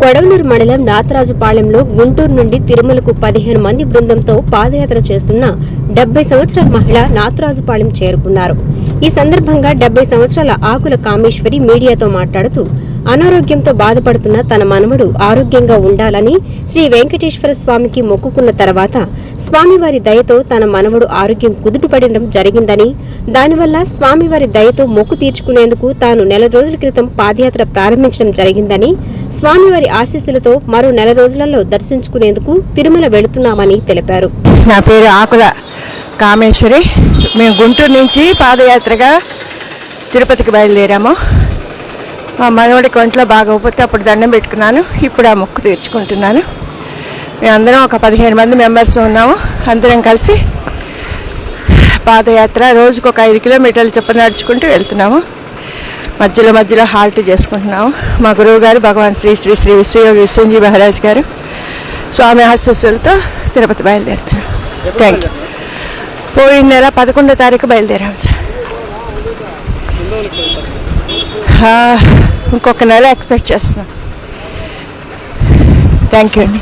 కొడవలూరు మండలం నాతరాజుపాలెంలో గుంటూరు నుండి తిరుమలకు 15 మంది బృందంతో పాదయాత్ర చేస్తున్న 70 సంవత్సరాల మహిళ నాతరాజుపాలెం చేరుకున్నారు. ఈ సందర్భంగా 70 సంవత్సరాల ఆకుల కామేశ్వరి మీడియాతో మాట్లాడుతూ అనారోగ్యంతో బాధపడుతున్న తన మనవడు ఆరోగ్యంగా ఉండాలని శ్రీ వెంకటేశ్వర స్వామికి మొక్కుకున్న తర్వాత స్వామివారి దయతో తన మనవడు ఆరోగ్యం కుదుటపడడం జరిగిందని, దానివల్ల స్వామివారి దయతో మొక్కు తీర్చుకునేందుకు తాను నెల రోజుల క్రితం పాదయాత్ర ప్రారంభించడం జరిగిందని, స్వామివారి ఆశీస్సులతో మరో నెల రోజులలో దర్శించుకునేందుకు తిరుమల వెళుతున్నామని తెలిపారు. నా పేరు ఆకుల కామేశ్వరి. మేము గుంటూరు నుంచి పాదయాత్రగా తిరుపతికి బయలుదేరాము. మా మనవడికి ఒంట్లో బాగోకపోతే అప్పుడు దండం పెట్టుకున్నాను. ఇప్పుడు ఆ మొక్కు తీర్చుకుంటున్నాను. మేమందరం ఒక 15 మంది మెంబర్స్ ఉన్నాము. అందరం కలిసి పాదయాత్ర రోజుకు ఒక 5 కిలోమీటర్లు చొప్పున నడుచుకుంటూ వెళ్తున్నాము. మధ్యలో హాల్ట్ చేసుకుంటున్నాము. మా గురువు గారు భగవాన్ శ్రీ శ్రీ శ్రీ విశ్వయోగి విశ్వంజీ మహారాజ్ గారు స్వామి ఆశీస్సులతో తిరుపతి బయలుదేరుతున్నాం. Thank you. పోయిన నెల 11వ తారీఖు బయలుదేరాము సార్. ఇంకొక నెల ఎక్స్పెక్ట్ చేస్తున్నాం. థ్యాంక్ యూ అండి.